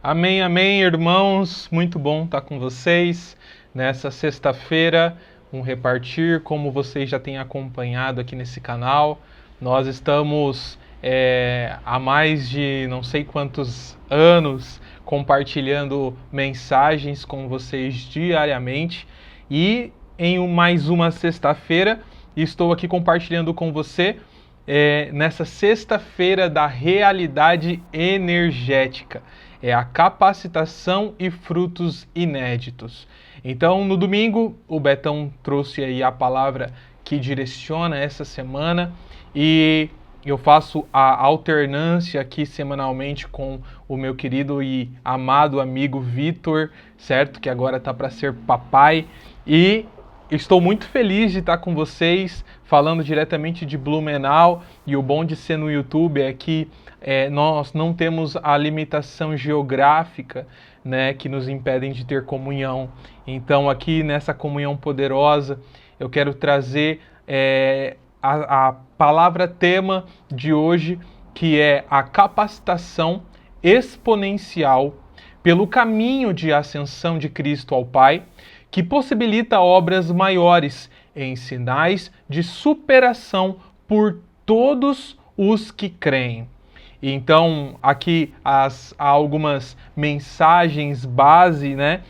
Amém, amém, irmãos. Muito bom estar com vocês nessa sexta-feira, um repartir, como vocês já têm acompanhado aqui nesse canal. Nós estamos há mais de não sei quantos anos compartilhando mensagens com vocês diariamente e em mais uma sexta-feira estou aqui compartilhando com você nessa sexta-feira da realidade energética. É a capacitação e frutos inéditos. Então, no domingo, o Betão trouxe aí a palavra que direciona essa semana e eu faço a alternância aqui semanalmente com o meu querido e amado amigo Vitor, certo? Que agora está para ser papai. E estou muito feliz de estar com vocês, falando diretamente de Blumenau, e o bom de ser no YouTube é que nós não temos a limitação geográfica, né, que nos impedem de ter comunhão. Então aqui nessa comunhão poderosa, eu quero trazer a palavra tema de hoje, que é a capacitação exponencial pelo caminho de ascensão de Cristo ao Pai, que possibilita obras maiores em sinais de superação por todos os que creem. Então, aqui há algumas mensagens base, né?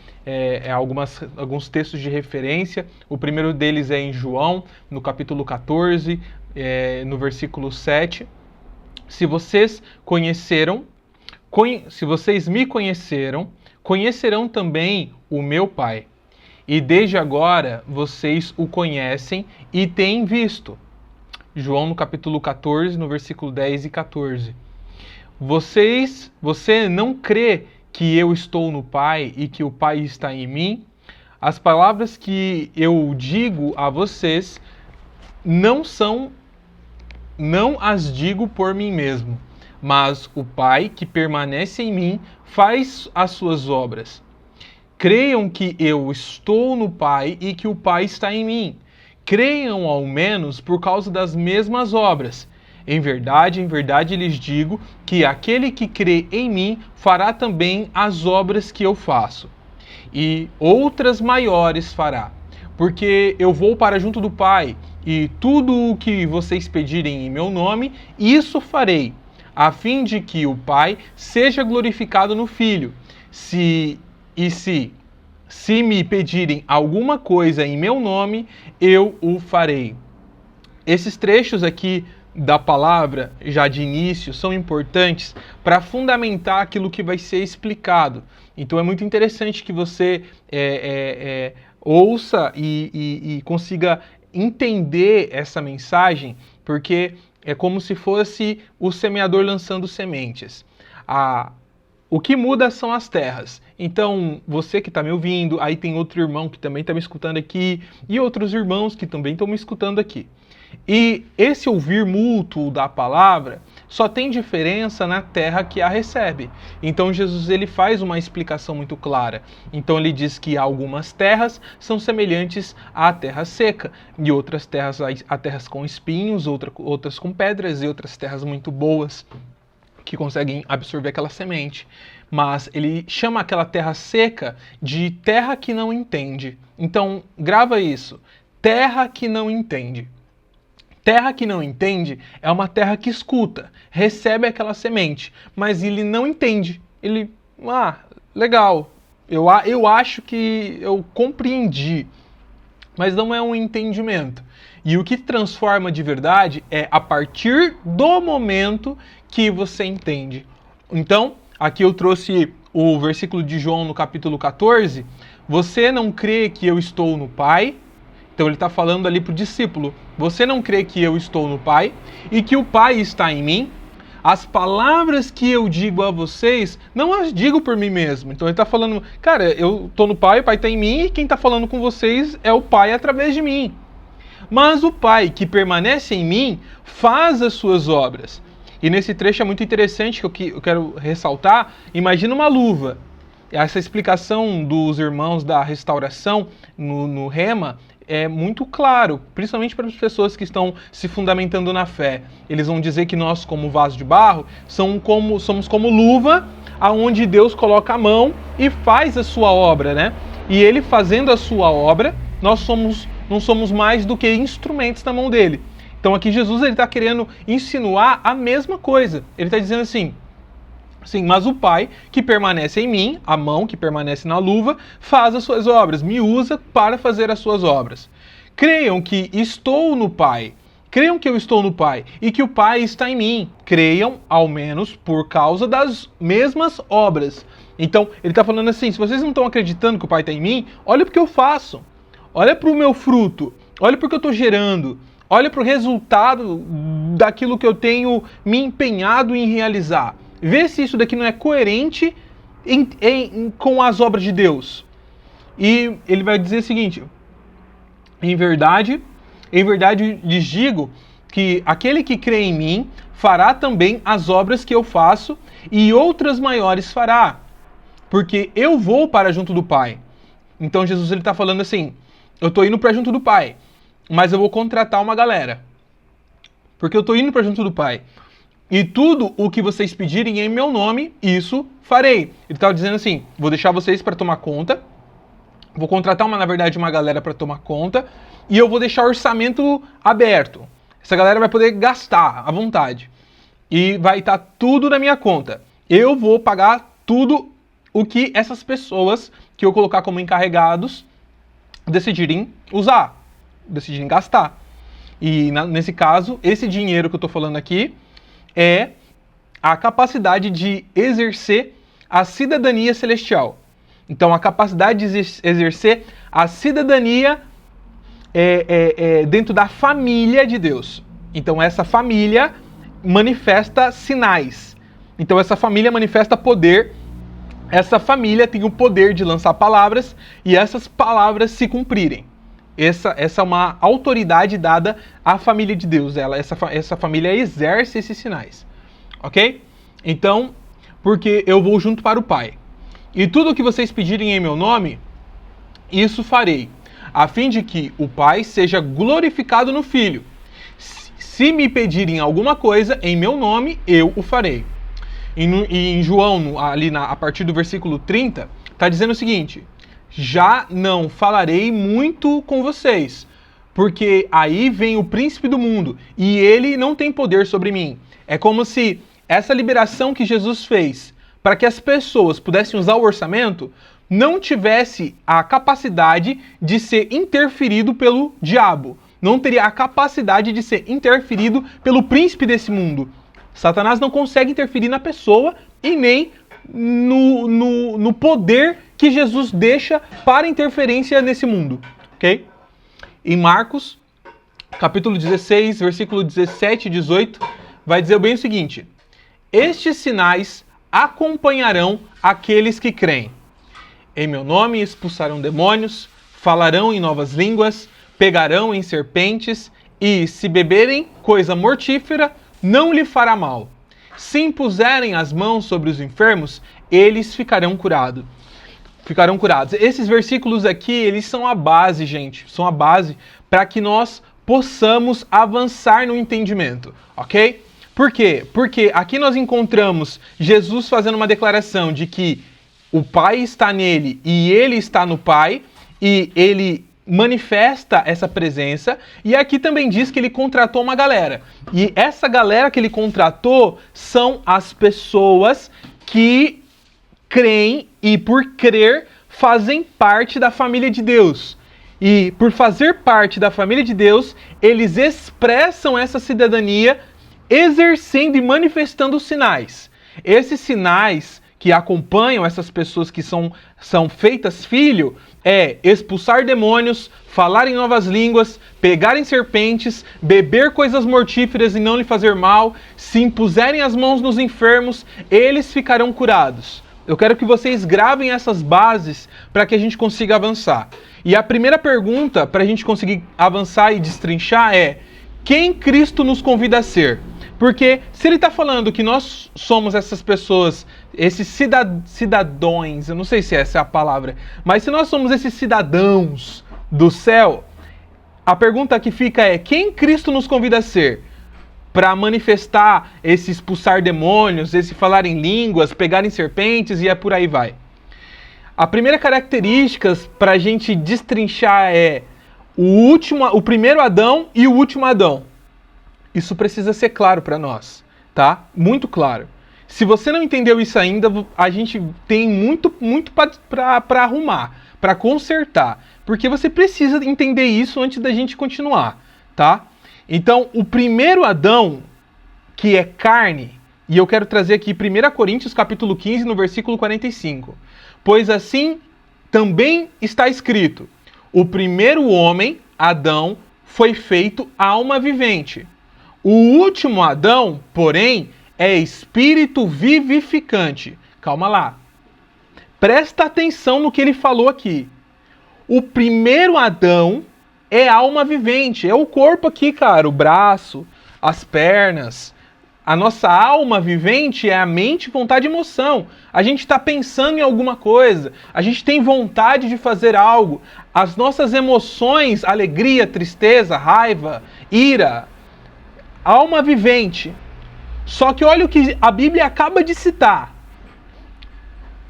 Alguns textos de referência. O primeiro deles é em João, no capítulo 14, no versículo 7. Se vocês me conheceram, conhecerão também o meu Pai. E desde agora vocês o conhecem e têm visto. João no capítulo 14, no versículo 10 e 14. Você não crê que eu estou no Pai e que o Pai está em mim? As palavras que eu digo a vocês não as digo por mim mesmo, mas o Pai que permanece em mim faz as suas obras. Creiam que eu estou no Pai e que o Pai está em mim. Creiam ao menos por causa das mesmas obras. Em verdade lhes digo que aquele que crê em mim fará também as obras que eu faço. E outras maiores fará, porque eu vou para junto do Pai, e tudo o que vocês pedirem em meu nome, isso farei, a fim de que o Pai seja glorificado no Filho. Se me pedirem alguma coisa em meu nome, eu o farei. Esses trechos aqui da palavra, já de início, são importantes para fundamentar aquilo que vai ser explicado. Então é muito interessante que você ouça e consiga entender essa mensagem, porque é como se fosse o semeador lançando sementes. O que muda são as terras. Então, você que está me ouvindo, aí tem outro irmão que também está me escutando aqui, e outros irmãos que também estão me escutando aqui. E esse ouvir mútuo da palavra só tem diferença na terra que a recebe. Então Jesus ele faz uma explicação muito clara. Então ele diz que algumas terras são semelhantes à terra seca, e outras terras há terras com espinhos, outras com pedras, e outras terras muito boas que conseguem absorver aquela semente. Mas ele chama aquela terra seca de terra que não entende. Então grava isso, terra que não entende. Terra que não entende é uma terra que escuta, recebe aquela semente, mas ele não entende. Ele, legal, eu acho que eu compreendi, mas não é um entendimento. E o que transforma de verdade é a partir do momento que você entende. Então, aqui eu trouxe o versículo de João no capítulo 14. Você não crê que eu estou no Pai? Então ele está falando ali para o discípulo. Você não crê que eu estou no Pai e que o Pai está em mim? As palavras que eu digo a vocês, não as digo por mim mesmo. Então ele está falando, cara, eu estou no Pai, o Pai está em mim, e quem está falando com vocês é o Pai através de mim. Mas o Pai que permanece em mim faz as suas obras. E nesse trecho é muito interessante que eu quero ressaltar. Imagina uma luva. Essa explicação dos irmãos da restauração no Rema é muito claro, principalmente para as pessoas que estão se fundamentando na fé. Eles vão dizer que nós, como vaso de barro, somos como luva, aonde Deus coloca a mão e faz a sua obra, né? E Ele fazendo a sua obra, nós não somos mais do que instrumentos na mão dele. Então aqui Jesus está querendo insinuar a mesma coisa. Ele está dizendo assim, sim, mas o Pai que permanece em mim, a mão que permanece na luva, faz as suas obras, me usa para fazer as suas obras. Creiam que estou no Pai, creiam que eu estou no Pai e que o Pai está em mim. Creiam, ao menos, por causa das mesmas obras. Então, ele está falando assim, se vocês não estão acreditando que o Pai está em mim, olha para o que eu faço, olha para o meu fruto, olha para o que eu estou gerando. Olha para o resultado daquilo que eu tenho me empenhado em realizar. Vê se isso daqui não é coerente com as obras de Deus. E ele vai dizer o seguinte, em verdade lhes digo que aquele que crê em mim fará também as obras que eu faço e outras maiores fará, porque eu vou para junto do Pai. Então Jesus está falando assim, eu estou indo para junto do Pai, mas eu vou contratar uma galera, porque eu estou indo para junto do Pai. E tudo o que vocês pedirem em meu nome, isso farei. Ele estava dizendo assim, vou deixar vocês para tomar conta, vou contratar uma galera para tomar conta, e eu vou deixar o orçamento aberto. Essa galera vai poder gastar à vontade. E vai estar tudo na minha conta. Eu vou pagar tudo o que essas pessoas que eu colocar como encarregados decidirem usar, decidirem gastar. E nesse caso, esse dinheiro que eu estou falando aqui é a capacidade de exercer a cidadania celestial. Então, a capacidade de exercer a cidadania dentro da família de Deus. Então, essa família manifesta sinais. Então, essa família manifesta poder. Essa família tem o poder de lançar palavras e essas palavras se cumprirem. Essa é uma autoridade dada à família de Deus. Essa família exerce esses sinais. Ok? Então, porque eu vou junto para o Pai. E tudo o que vocês pedirem em meu nome, isso farei, a fim de que o Pai seja glorificado no Filho. Se me pedirem alguma coisa em meu nome, eu o farei. E em João, a partir do versículo 30, está dizendo o seguinte: já não falarei muito com vocês, porque aí vem o príncipe do mundo, e ele não tem poder sobre mim. É como se essa liberação que Jesus fez para que as pessoas pudessem usar o orçamento não tivesse a capacidade de ser interferido pelo diabo. Não teria a capacidade de ser interferido pelo príncipe desse mundo. Satanás não consegue interferir na pessoa e nem no poder que Jesus deixa para interferência nesse mundo, ok? Em Marcos, capítulo 16, versículo 17 e 18, vai dizer bem o seguinte: estes sinais acompanharão aqueles que creem. Em meu nome expulsarão demônios, falarão em novas línguas, pegarão em serpentes e, se beberem coisa mortífera, não lhe fará mal. Se impuserem as mãos sobre os enfermos, eles ficarão curados. Esses versículos aqui, eles são a base, gente. São a base para que nós possamos avançar no entendimento, ok? Por quê? Porque aqui nós encontramos Jesus fazendo uma declaração de que o Pai está nele e ele está no Pai, e ele manifesta essa presença, e aqui também diz que ele contratou uma galera. E essa galera que ele contratou são as pessoas que creem e, por crer, fazem parte da família de Deus. E por fazer parte da família de Deus, eles expressam essa cidadania exercendo e manifestando sinais. Esses sinais que acompanham essas pessoas que são feitas filho é expulsar demônios, falar em novas línguas, pegar em serpentes, beber coisas mortíferas e não lhe fazer mal, se impuserem as mãos nos enfermos, eles ficarão curados. Eu quero que vocês gravem essas bases para que a gente consiga avançar. E a primeira pergunta para a gente conseguir avançar e destrinchar é: quem Cristo nos convida a ser? Porque se ele está falando que nós somos essas pessoas, esses cidadãos, eu não sei se essa é a palavra, mas se nós somos esses cidadãos do céu, a pergunta que fica é: quem Cristo nos convida a ser? Para manifestar esse expulsar demônios, esse falar em línguas, pegar em serpentes e por aí vai. A primeira característica para a gente destrinchar é o primeiro Adão e o último Adão. Isso precisa ser claro para nós, tá? Muito claro. Se você não entendeu isso ainda, a gente tem muito para arrumar, para consertar, porque você precisa entender isso antes da gente continuar, tá? Então, o primeiro Adão, que é carne, e eu quero trazer aqui 1 Coríntios capítulo 15, no versículo 45. Pois assim também está escrito: o primeiro homem, Adão, foi feito alma vivente. O último Adão, porém, é espírito vivificante. Calma lá. Presta atenção no que ele falou aqui. O primeiro Adão é alma vivente. É o corpo aqui, cara. O braço, as pernas. A nossa alma vivente é a mente, vontade e emoção. A gente está pensando em alguma coisa. A gente tem vontade de fazer algo. As nossas emoções, alegria, tristeza, raiva, ira. Alma vivente. Só que olha o que a Bíblia acaba de citar.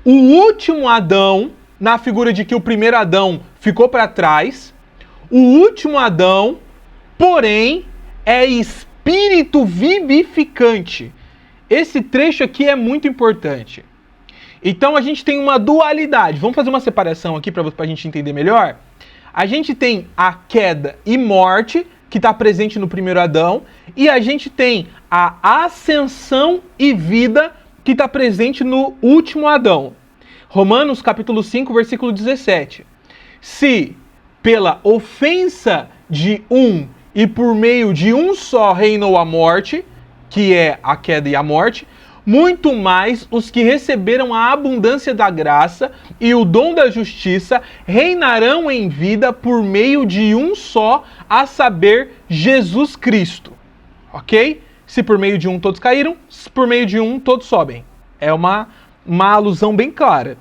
O último Adão, na figura de que o primeiro Adão ficou para trás, o último Adão, porém, é espírito vivificante. Esse trecho aqui é muito importante. Então a gente tem uma dualidade. Vamos fazer uma separação aqui para a gente entender melhor? A gente tem a queda e morte, que está presente no primeiro Adão, e a gente tem a ascensão e vida, que está presente no último Adão. Romanos capítulo 5, versículo 17. Se pela ofensa de um e por meio de um só reinou a morte, que é a queda e a morte, muito mais os que receberam a abundância da graça e o dom da justiça reinarão em vida por meio de um só, a saber, Jesus Cristo. Ok? Se por meio de um todos caíram, se por meio de um todos sobem. É uma alusão bem clara.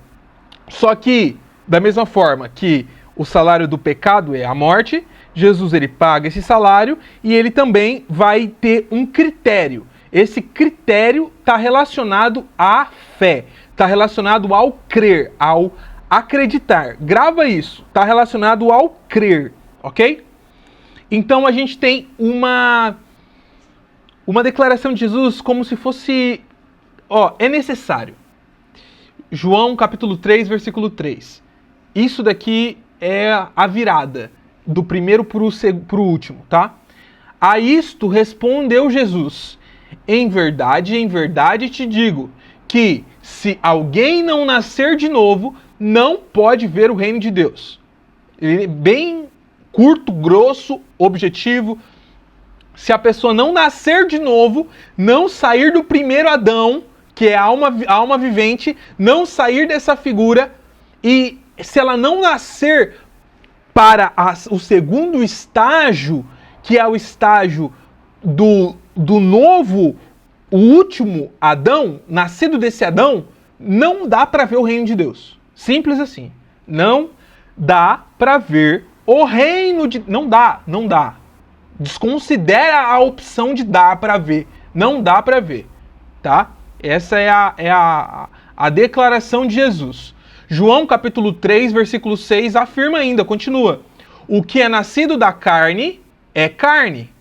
Só que, da mesma forma que o salário do pecado é a morte, Jesus ele paga esse salário e ele também vai ter um critério. Esse critério está relacionado à fé, está relacionado ao crer, ao acreditar. Grava isso, está relacionado ao crer, ok? Então a gente tem uma declaração de Jesus como se fosse, é necessário. João capítulo 3, versículo 3. Isso daqui é a virada do primeiro para o último, tá? A isto respondeu Jesus: em verdade te digo, que se alguém não nascer de novo, não pode ver o reino de Deus. Ele é bem curto, grosso, objetivo. Se a pessoa não nascer de novo, não sair do primeiro Adão, que é a alma vivente, não sair dessa figura, e se ela não nascer para o segundo estágio, que é o estágio do novo, o último Adão, nascido desse Adão, não dá para ver o reino de Deus. Simples assim. Não dá para ver o reino de... Não dá. Desconsidera a opção de dar para ver. Não dá para ver. Tá? Essa é a declaração de Jesus. João capítulo 3, versículo 6 afirma ainda, continua: o que é nascido da carne é carne,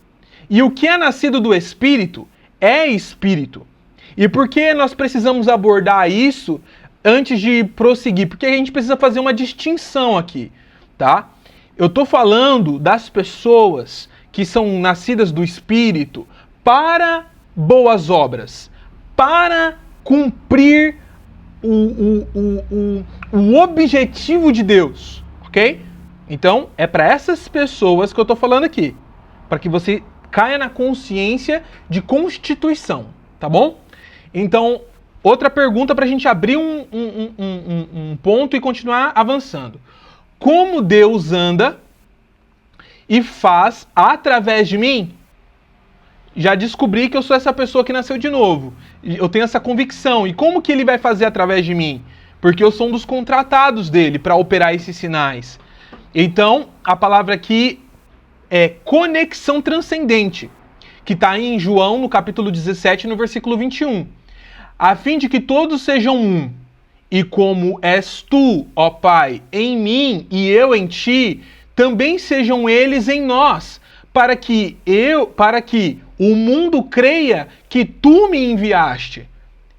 e o que é nascido do Espírito é Espírito. E por que nós precisamos abordar isso antes de prosseguir? Porque a gente precisa fazer uma distinção aqui, tá? Eu estou falando das pessoas que são nascidas do Espírito para boas obras, para cumprir o objetivo de Deus, ok? Então, é para essas pessoas que eu estou falando aqui, para que você caia na consciência de constituição, tá bom? Então, outra pergunta para a gente abrir um ponto e continuar avançando. Como Deus anda e faz através de mim? Já descobri que eu sou essa pessoa que nasceu de novo. Eu tenho essa convicção. E como que ele vai fazer através de mim? Porque eu sou um dos contratados dele para operar esses sinais. Então, a palavra aqui conexão transcendente, que está em João, no capítulo 17, no versículo 21. A fim de que todos sejam um, e como és tu, ó Pai, em mim e eu em ti, também sejam eles em nós, para que o mundo creia que tu me enviaste.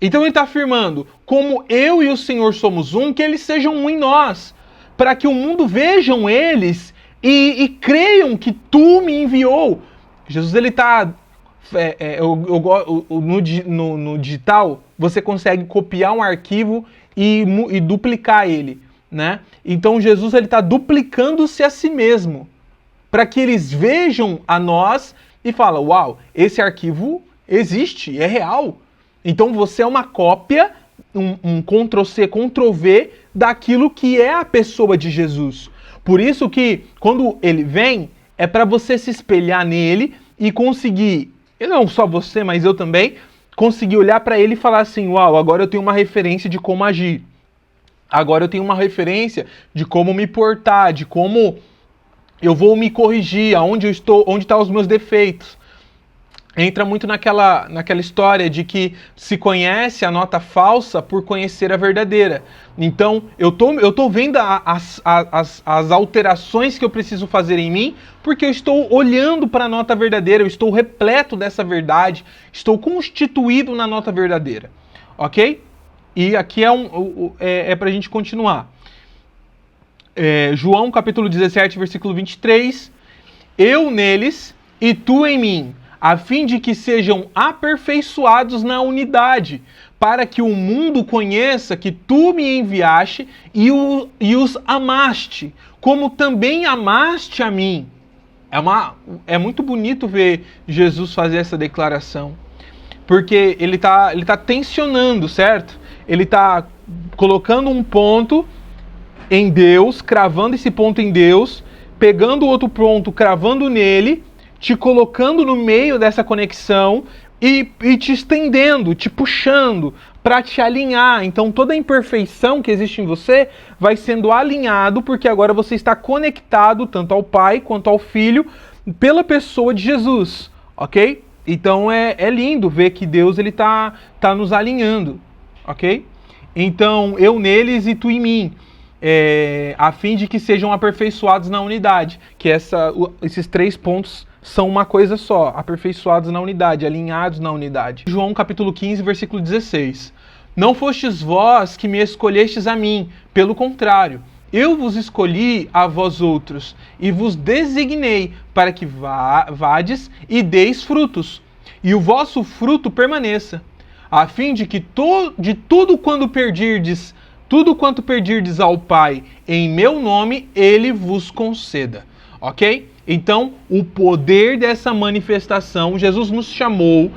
Então ele está afirmando, como eu e o Senhor somos um, que eles sejam um em nós, para que o mundo vejam eles e creiam que tu me enviou. Jesus, ele está... no digital, você consegue copiar um arquivo e duplicar ele, né? Então Jesus, ele está duplicando-se a si mesmo, para que eles vejam a nós e falam, uau, esse arquivo existe, é real. Então você é uma cópia, um Ctrl-C, Ctrl-V daquilo que é a pessoa de Jesus. Por isso que quando ele vem, é para você se espelhar nele e conseguir, e não só você, mas eu também, conseguir olhar para ele e falar assim, uau, agora eu tenho uma referência de como agir. Agora eu tenho uma referência de como me portar, de como eu vou me corrigir, aonde eu estou, onde estão os meus defeitos. Entra muito naquela história de que se conhece a nota falsa por conhecer a verdadeira. Então, eu tô vendo as alterações que eu preciso fazer em mim, porque eu estou olhando para a nota verdadeira, eu estou repleto dessa verdade, estou constituído na nota verdadeira. Ok? E aqui é para a gente continuar. João capítulo 17, versículo 23. Eu neles e tu em mim, a fim de que sejam aperfeiçoados na unidade, para que o mundo conheça que tu me enviaste e os amaste, como também amaste a mim. É muito bonito ver Jesus fazer essa declaração, porque ele tá tensionando, certo? Ele está colocando um ponto em Deus, cravando esse ponto em Deus, pegando outro ponto, cravando nele, te colocando no meio dessa conexão e te estendendo, te puxando para te alinhar. Então toda a imperfeição que existe em você vai sendo alinhado, porque agora você está conectado tanto ao Pai quanto ao Filho pela pessoa de Jesus, ok? Então é lindo ver que Deus ele tá nos alinhando, ok? Então eu neles e tu em mim, a fim de que sejam aperfeiçoados na unidade, que esses 3 pontos são uma coisa só, aperfeiçoados na unidade, alinhados na unidade. João capítulo 15, versículo 16. Não fostes vós que me escolhestes a mim, pelo contrário, eu vos escolhi a vós outros, e vos designei para que vades e deis frutos, e o vosso fruto permaneça, a fim de que tudo quanto perdirdes ao Pai em meu nome, ele vos conceda. Ok? Então, o poder dessa manifestação, Jesus nos chamou,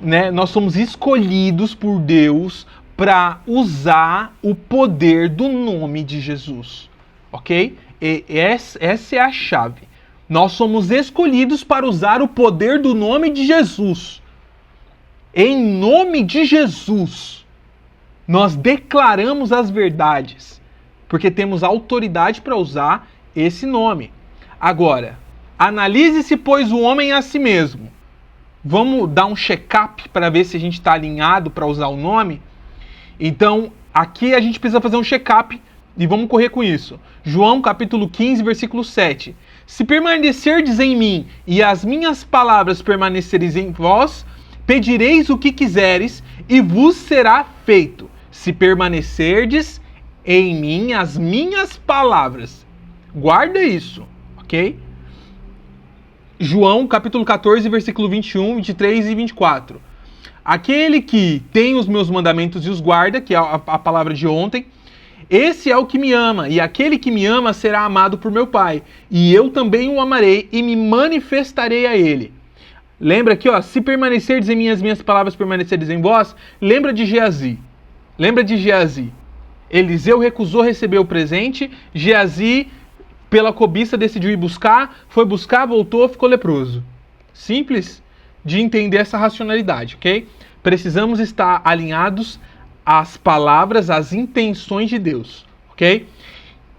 né? Nós somos escolhidos por Deus para usar o poder do nome de Jesus. Ok? E essa é a chave. Nós somos escolhidos para usar o poder do nome de Jesus. Em nome de Jesus, nós declaramos as verdades, porque temos autoridade para usar esse nome. Agora, analise-se, pois, o homem a si mesmo. Vamos dar um check-up para ver se a gente está alinhado para usar o nome? Então, aqui a gente precisa fazer um check-up e vamos correr com isso. João capítulo 15, versículo 7. Se permanecerdes em mim e as minhas palavras permanecerem em vós, pedireis o que quiseres e vos será feito. Se permanecerdes em mim, as minhas palavras. Guarda isso, ok? João capítulo 14, versículo 21, 23 e 24. Aquele que tem os meus mandamentos e os guarda, que é a palavra de ontem, esse é o que me ama, e aquele que me ama será amado por meu Pai, e eu também o amarei e me manifestarei a ele. Lembra aqui, ó, se permanecerdes em mim, as minhas palavras permanecerdes em vós, lembra de Geazi. Lembra de Geazi. Eliseu recusou receber o presente, Geazi, pela cobiça, decidiu ir buscar, foi buscar, voltou, ficou leproso. Simples de entender essa racionalidade, ok? Precisamos estar alinhados às palavras, às intenções de Deus, ok?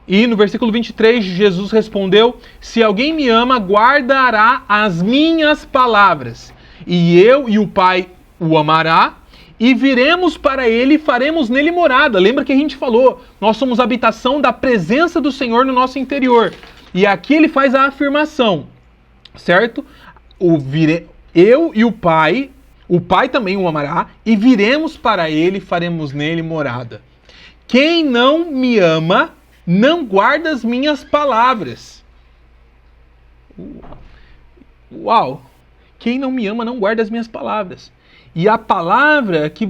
E no versículo 23, Jesus respondeu: se alguém me ama, guardará as minhas palavras, e eu e o Pai o amará, e viremos para ele e faremos nele morada. Lembra que a gente falou, nós somos habitação da presença do Senhor no nosso interior. E aqui ele faz a afirmação, certo? Eu e o Pai também o amará, e viremos para ele e faremos nele morada. Quem não me ama, não guarda as minhas palavras. Uau! Quem não me ama, não guarda as minhas palavras. E a palavra que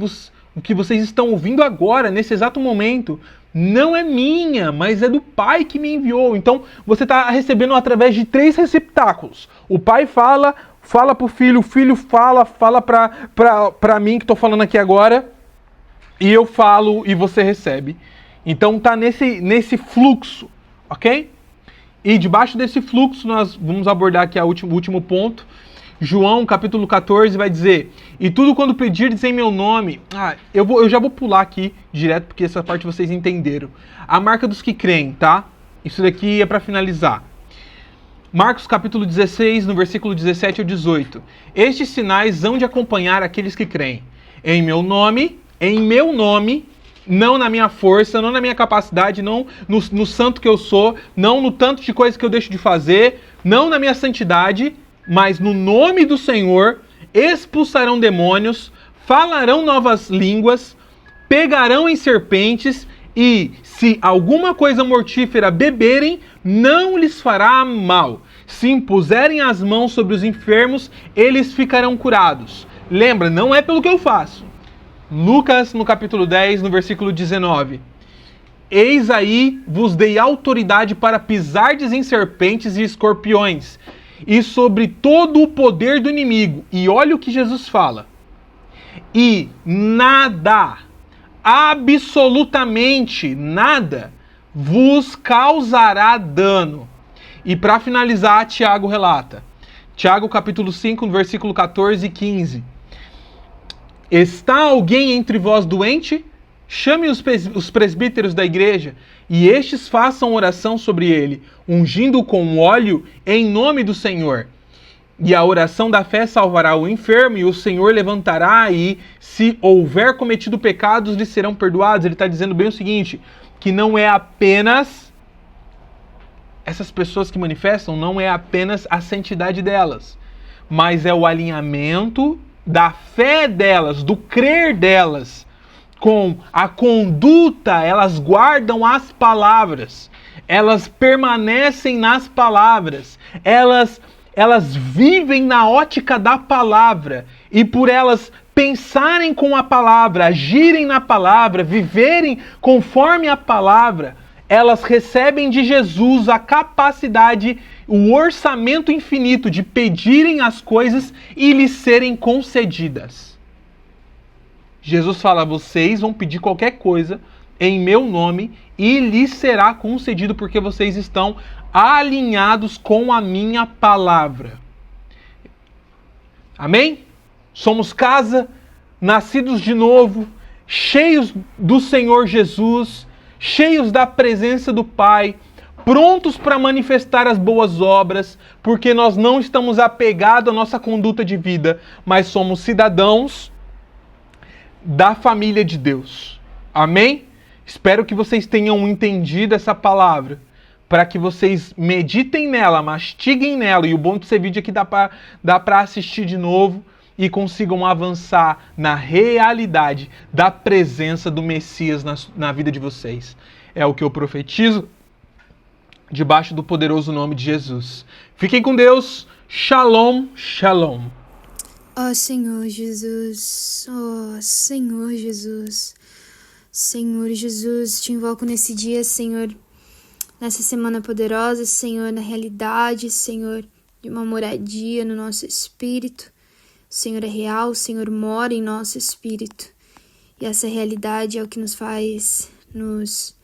vocês estão ouvindo agora, nesse exato momento, não é minha, mas é do Pai que me enviou. Então, você está recebendo através de 3 receptáculos. O Pai fala para o Filho fala para mim, que estou falando aqui agora, e eu falo e você recebe. Então, está nesse fluxo, ok? E debaixo desse fluxo, nós vamos abordar aqui o último ponto. João, capítulo 14, vai dizer: e tudo quando pedirdes em meu nome... eu já vou pular aqui direto, porque essa parte vocês entenderam. A marca dos que creem, tá? Isso daqui é para finalizar. Marcos, capítulo 16, no versículo 17 ao 18. Estes sinais hão de acompanhar aqueles que creem. Em meu nome, não na minha força, não na minha capacidade, não no santo que eu sou, não no tanto de coisas que eu deixo de fazer, não na minha santidade, mas no nome do Senhor expulsarão demônios, falarão novas línguas, pegarão em serpentes, e se alguma coisa mortífera beberem, não lhes fará mal. Se impuserem as mãos sobre os enfermos, eles ficarão curados. Lembra, não é pelo que eu faço. Lucas, no capítulo 10, no versículo 19. Eis aí vos dei autoridade para pisardes em serpentes e escorpiões, e sobre todo o poder do inimigo. E olha o que Jesus fala. E nada, absolutamente nada, vos causará dano. E para finalizar, Tiago relata. Tiago capítulo 5, no versículo 14 e 15. Está alguém entre vós doente? Chame os presbíteros da igreja, e estes façam oração sobre ele, ungindo-o com óleo em nome do Senhor. E a oração da fé salvará o enfermo, e o Senhor levantará, e se houver cometido pecados, lhe serão perdoados. Ele está dizendo bem o seguinte, que não é apenas essas pessoas que manifestam, não é apenas a santidade delas, mas é o alinhamento da fé delas, do crer delas, com a conduta. Elas guardam as palavras, elas permanecem nas palavras, elas vivem na ótica da palavra, e por elas pensarem com a palavra, agirem na palavra, viverem conforme a palavra, elas recebem de Jesus a capacidade, o orçamento infinito de pedirem as coisas e lhes serem concedidas. Jesus fala: vocês vão pedir qualquer coisa em meu nome e lhes será concedido, porque vocês estão alinhados com a minha palavra. Amém? Somos casa, nascidos de novo, cheios do Senhor Jesus, cheios da presença do Pai, prontos para manifestar as boas obras, porque nós não estamos apegados à nossa conduta de vida, mas somos cidadãos da família de Deus. Amém? Espero que vocês tenham entendido essa palavra, para que vocês meditem nela, mastiguem nela, e o bom desse vídeo é que dá para assistir de novo e consigam avançar na realidade da presença do Messias na vida de vocês. É o que eu profetizo debaixo do poderoso nome de Jesus. Fiquem com Deus. Shalom, shalom. Ó Senhor Jesus, ó Senhor Jesus, Senhor Jesus, te invoco nesse dia, Senhor, nessa semana poderosa, Senhor, na realidade, Senhor, de uma moradia no nosso espírito. O Senhor é real, o Senhor mora em nosso espírito, e essa realidade é o que nos faz nos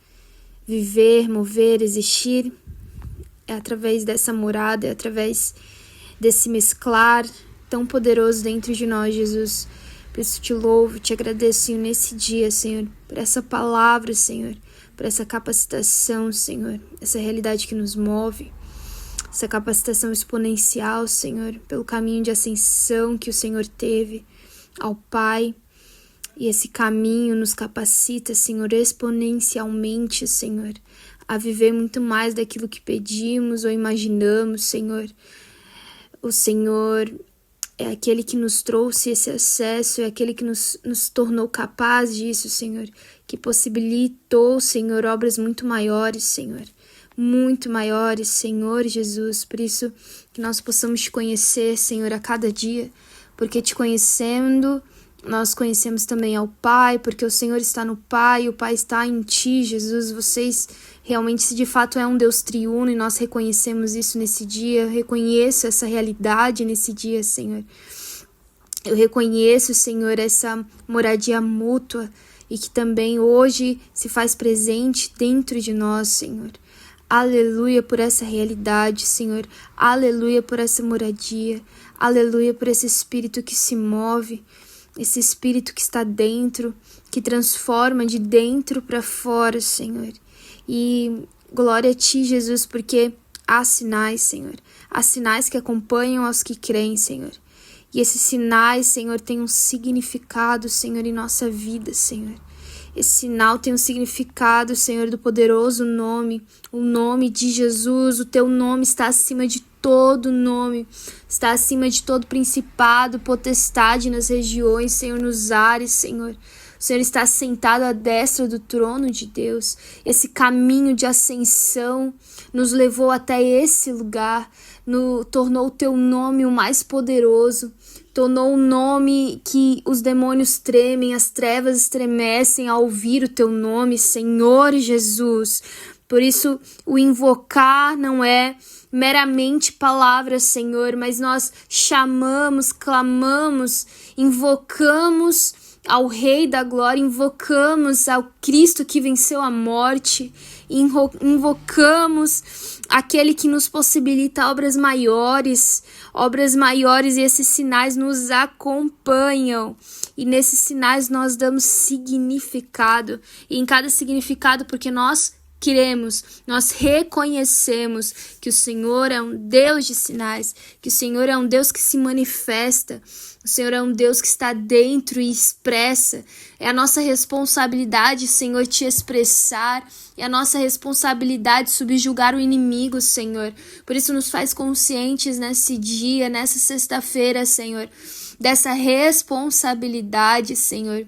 viver, mover, existir. É através dessa morada, é através desse mesclar tão poderoso dentro de nós, Jesus. Por isso te louvo, te agradeço, Senhor, nesse dia, Senhor, por essa palavra, Senhor, por essa capacitação, Senhor, essa realidade que nos move, essa capacitação exponencial, Senhor, pelo caminho de ascensão que o Senhor teve ao Pai. E esse caminho nos capacita, Senhor, exponencialmente, Senhor, a viver muito mais daquilo que pedimos ou imaginamos, Senhor. O Senhor é aquele que nos trouxe esse acesso, é aquele que nos tornou capaz disso, Senhor, que possibilitou, Senhor, obras muito maiores, Senhor. Muito maiores, Senhor Jesus. Por isso que nós possamos te conhecer, Senhor, a cada dia, porque te conhecendo, nós conhecemos também ao Pai, porque o Senhor está no Pai, o Pai está em ti, Jesus. Vocês realmente, se de fato é um Deus triuno, e nós reconhecemos isso nesse dia. Eu reconheço essa realidade nesse dia, Senhor. Eu reconheço, Senhor, essa moradia mútua e que também hoje se faz presente dentro de nós, Senhor. Aleluia por essa realidade, Senhor. Aleluia por essa moradia. Aleluia por esse Espírito que se move, esse Espírito que está dentro, que transforma de dentro para fora, Senhor. E glória a Ti, Jesus, porque há sinais, Senhor. Há sinais que acompanham aos que creem, Senhor. E esses sinais, Senhor, têm um significado, Senhor, em nossa vida, Senhor. Esse sinal tem um significado, Senhor, do poderoso nome, o nome de Jesus. O Teu nome está acima de todo nome, está acima de todo principado, potestade nas regiões, Senhor, nos ares, Senhor. O Senhor está sentado à destra do trono de Deus. Esse caminho de ascensão nos levou até esse lugar, tornou o Teu nome o mais poderoso, tornou um nome que os demônios tremem, as trevas estremecem ao ouvir o Teu nome, Senhor Jesus. Por isso, o invocar não é meramente palavras, Senhor, mas nós chamamos, clamamos, invocamos ao Rei da Glória, invocamos ao Cristo que venceu a morte, invocamos aquele que nos possibilita obras maiores, e esses sinais nos acompanham. E nesses sinais nós damos significado, e em cada significado, porque nós cremos, nós reconhecemos que o Senhor é um Deus de sinais, que o Senhor é um Deus que se manifesta, o Senhor é um Deus que está dentro e expressa. É a nossa responsabilidade, Senhor, te expressar, é a nossa responsabilidade subjugar o inimigo, Senhor. Por isso nos faz conscientes nesse dia, nessa sexta-feira, Senhor, dessa responsabilidade, Senhor,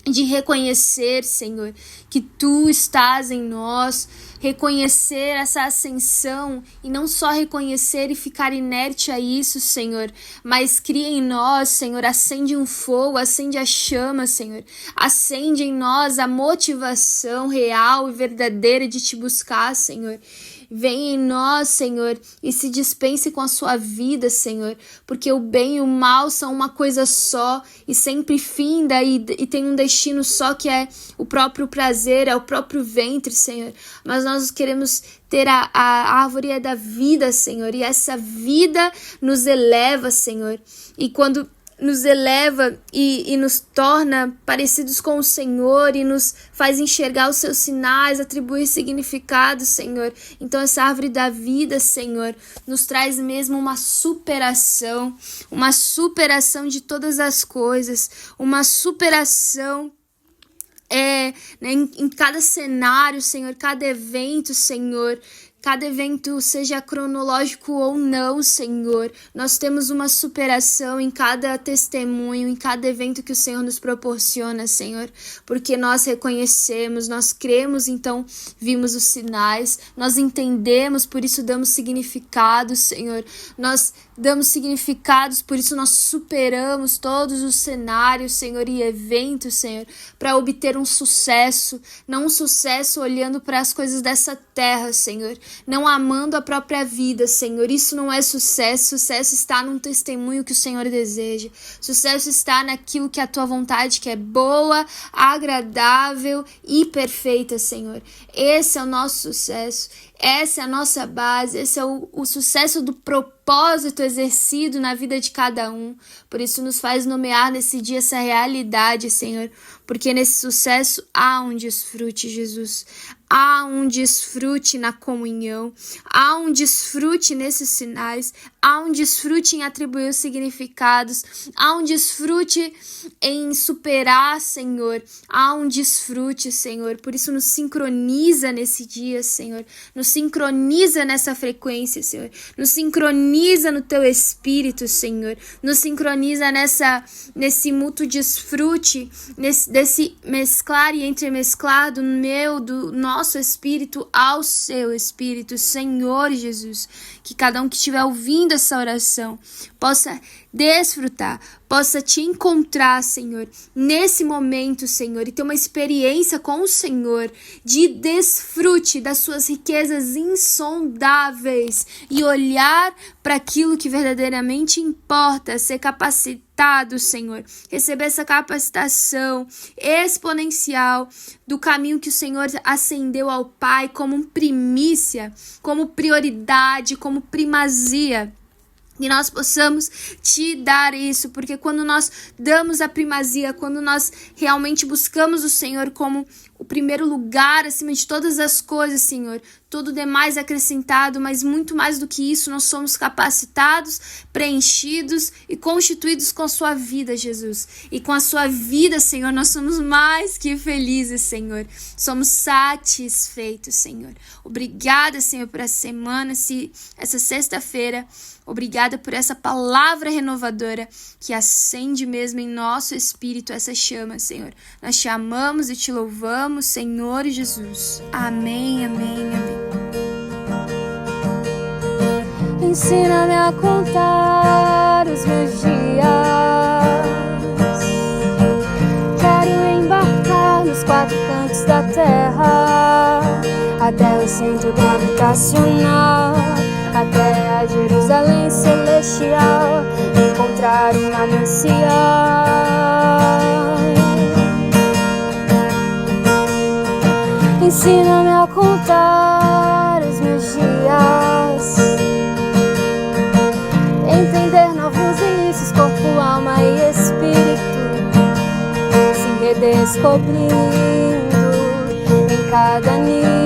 de reconhecer, Senhor, que Tu estás em nós, reconhecer essa ascensão e não só reconhecer e ficar inerte a isso, Senhor, mas cria em nós, Senhor, acende um fogo, acende a chama, Senhor, acende em nós a motivação real e verdadeira de Te buscar, Senhor. Vem em nós, Senhor, e se dispense com a Sua vida, Senhor, porque o bem e o mal são uma coisa só e sempre finda e tem um destino só, que é o próprio prazer, é o próprio ventre, Senhor. Mas nós queremos ter a árvore da vida, Senhor, e essa vida nos eleva, Senhor. E quando nos eleva e nos torna parecidos com o Senhor e nos faz enxergar os Seus sinais, atribuir significado, Senhor. Então essa árvore da vida, Senhor, nos traz mesmo uma superação de todas as coisas, uma superação em cada cenário, Senhor, cada evento, Senhor. Cada evento, seja cronológico ou não, Senhor, nós temos uma superação em cada testemunho, em cada evento que o Senhor nos proporciona, Senhor, porque nós reconhecemos, nós cremos, então vimos os sinais, nós entendemos, por isso damos significado, Senhor, nós damos significados, por isso nós superamos todos os cenários, Senhor, e eventos, Senhor, para obter um sucesso, não um sucesso olhando para as coisas dessa terra, Senhor, não amando a própria vida, Senhor. Isso não é sucesso. Sucesso está num testemunho que o Senhor deseja. Sucesso está naquilo que é a Tua vontade, que é boa, agradável e perfeita, Senhor. Esse é o nosso sucesso. Essa é a nossa base, esse é o sucesso do propósito exercido na vida de cada um. Por isso nos faz nomear nesse dia essa realidade, Senhor, porque nesse sucesso há um desfrute, Jesus. há um desfrute na comunhão, há um desfrute nesses sinais, há um desfrute em atribuir os significados, há um desfrute em superar, Senhor, há um desfrute, Senhor. Por isso nos sincroniza nesse dia, Senhor, nos sincroniza nessa frequência, Senhor, nos sincroniza no Teu Espírito, Senhor, nos sincroniza nesse mútuo desfrute, desse mesclar e entremesclar do nosso Espírito ao Seu Espírito, Senhor Jesus. Que cada um que estiver ouvindo essa oração possa desfrutar, possa Te encontrar, Senhor, nesse momento, Senhor, e ter uma experiência com o Senhor de desfrute das Suas riquezas insondáveis e olhar para aquilo que verdadeiramente importa, ser capacitado, Senhor, receber essa capacitação exponencial do caminho que o Senhor acendeu ao Pai como primícia, como prioridade, como primazia. E nós possamos Te dar isso, porque quando nós damos a primazia, quando nós realmente buscamos o Senhor como o primeiro lugar acima de todas as coisas, Senhor, todo demais é acrescentado, mas muito mais do que isso, nós somos capacitados, preenchidos e constituídos com a Sua vida, Jesus. E com a Sua vida, Senhor, nós somos mais que felizes, Senhor. Somos satisfeitos, Senhor. Obrigada, Senhor, por essa semana, essa sexta-feira. Obrigada por essa palavra renovadora que acende mesmo em nosso espírito essa chama, Senhor. Nós Te amamos e Te louvamos, Senhor Jesus. Amém, amém, amém. Ensina-me a contar os meus dias. Quero embarcar nos 4 cantos da terra, até o centro gravitacional, até a Jerusalém celestial, encontrar um manancial. Ensina-me a contar os meus dias, entender novos inícios, corpo, alma e espírito, se redescobrindo em cada nível,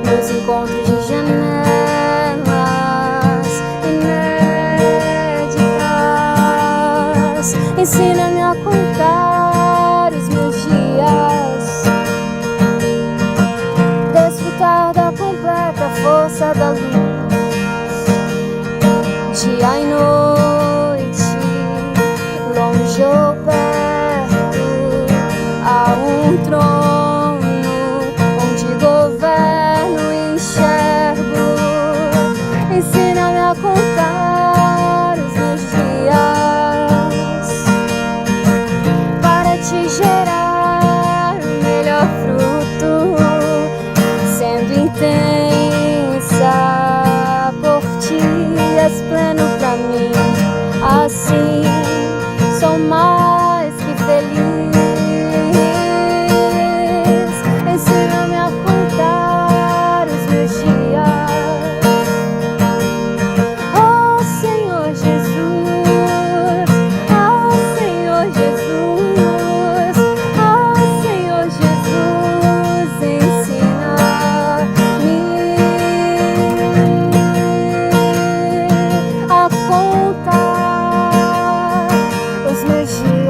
nos encontros de janelas inéditas. Ensina-me a contar os meus dias, desfrutar da completa força da luz, dia e noite, longe ou perto, há um trono onde governo e enxergo. Ensina-me a contar os meus dias, para Te gerar o melhor fruto, sendo intensa por Ti, és pleno pra mim. Assim sou mais que feliz. Ensina-me a contar os meus dias, oh Senhor Jesus, oh Senhor Jesus, oh Senhor Jesus. Ensina-me a contar os meus dias.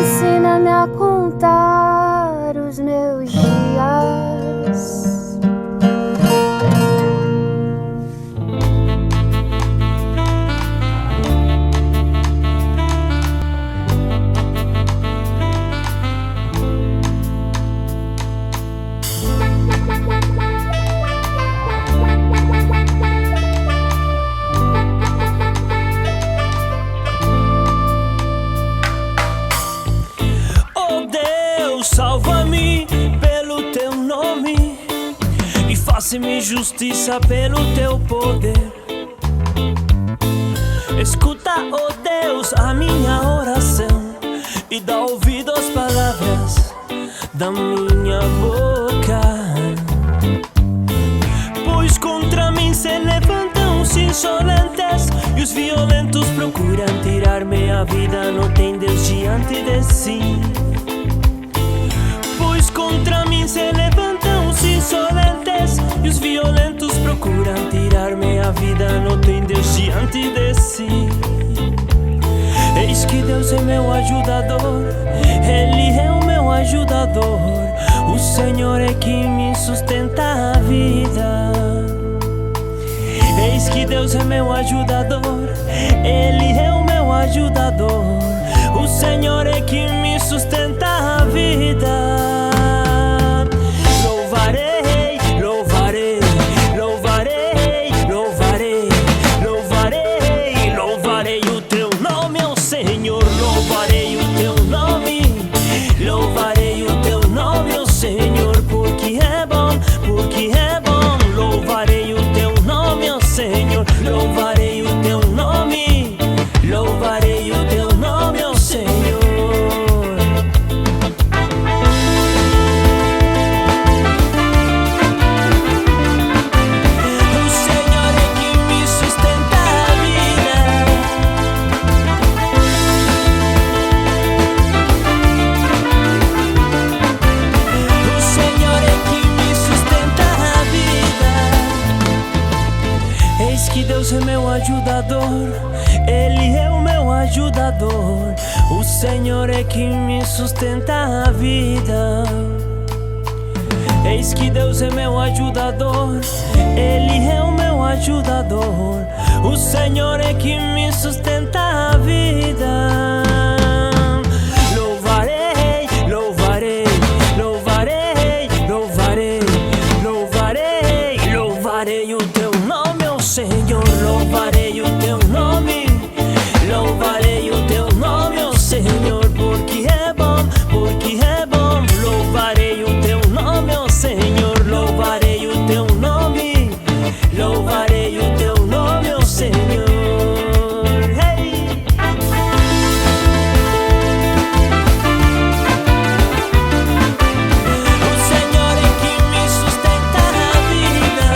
Ensina-me a contar os meus dias. Oh Deus, salva-me pelo Teu nome e faça-me justiça pelo Teu poder. Escuta, oh Deus, a minha oração e dá ouvido às palavras da minha boca. Pois contra mim se levantam os insolentes e os violentos procuram tirar minha vida, não tem Deus diante de si. Pois contra mim se levantam os insolentes, e os violentos procuram tirar minha vida, não tem Deus diante de si. Eis que Deus é meu ajudador, Ele é o meu ajudador. O Senhor é quem me sustenta a vida. Eis que Deus é meu ajudador, Ele é o meu ajudador. O Senhor é quem me sustenta a vida. Louvarei, louvarei, louvarei, louvarei, louvarei, louvarei o teu nome, ó Senhor. Louvarei o teu nome, louvarei o teu nome, ó Senhor, porque é bom, porque é bom. Louvarei o teu nome, ó Senhor, louvarei o teu nome, louvarei o teu nome, ó Senhor. O Senhor é quem me sustenta a vida. O Senhor é quem me sustenta a vida. Eis que Deus é meu ajudador, Ele é o meu ajudador. O Senhor é quem me sustenta a vida. Eis que Deus é meu ajudador, Ele é o meu ajudador. O Senhor é quem me sustenta a vida. Louvarei, louvarei, louvarei, louvarei, louvarei, louvarei o teu nome, ó Senhor. Louvarei o teu nome, louvarei o teu nome, ó Senhor, porque é bom, porque é bom. Louvarei o teu nome, ó Senhor, louvarei o teu nome, louvarei o teu nome, ó Senhor. Hey! O Senhor é quem me sustenta a vida.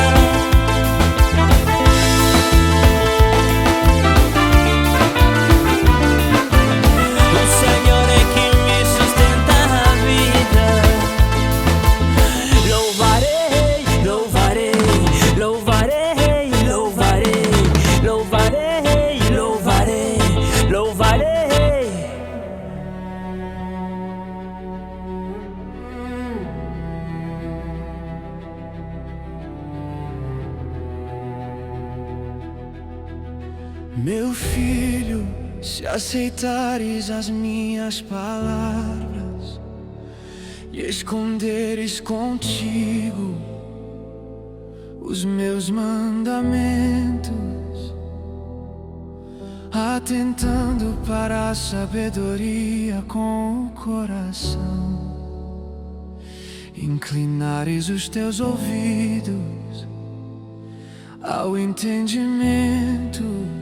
O Senhor é quem me sustenta a vida. Louvarei, louvarei, louvarei, louvarei, louvarei, louvarei, louvarei. Meu filho, se aceitares as minhas palavras e esconderes contigo os meus mandamentos, atentando para a sabedoria com o coração, inclinares os teus ouvidos ao entendimento.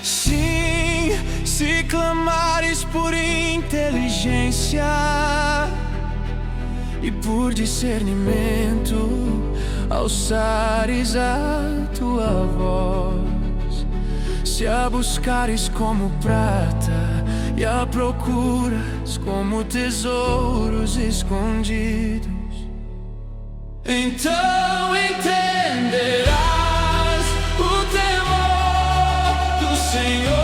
Sim, se clamares por inteligência e por discernimento, alçares a tua voz, se a buscares como prata e a procuras como tesouros escondidos, então entenderás o temor do Senhor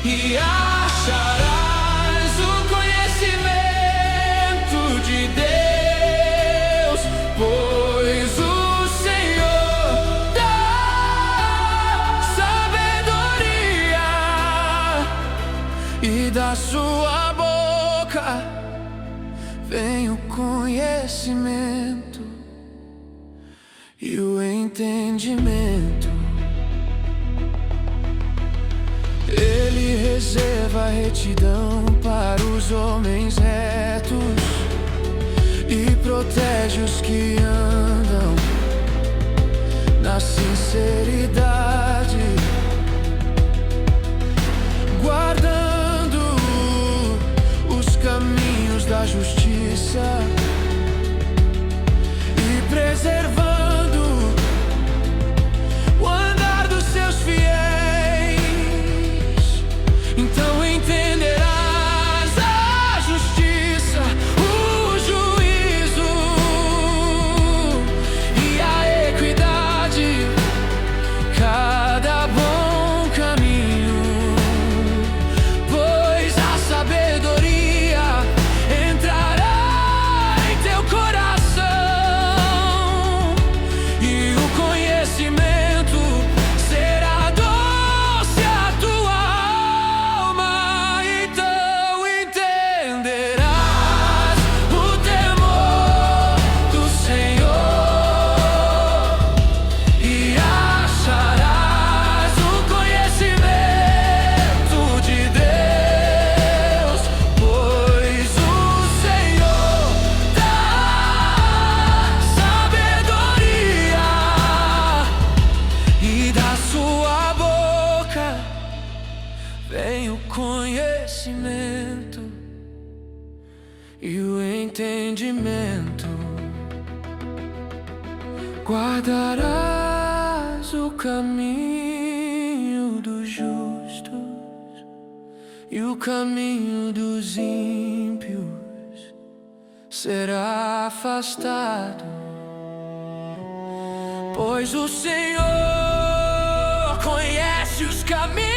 e acharás o conhecimento de Deus, pois o Senhor dá sabedoria e da sua boca vem o conhecimento e o entendimento. Ele reserva a retidão para os homens retos e protege os que andam na sinceridade, guardando os caminhos da justiça e preservando então entenderás a justiça, o juízo e a equidade, cada bom caminho, pois a sabedoria entrará em teu coração e o conhecimento será doce à tua alma, então entenderás o temor do Senhor e acharás o conhecimento de Deus, pois o Senhor dá sabedoria e da sua boca vem o conhecimento e o entendimento. Guardarás o caminho dos justos e o caminho dos ímpios será afastado, pois o Senhor conhece os caminhos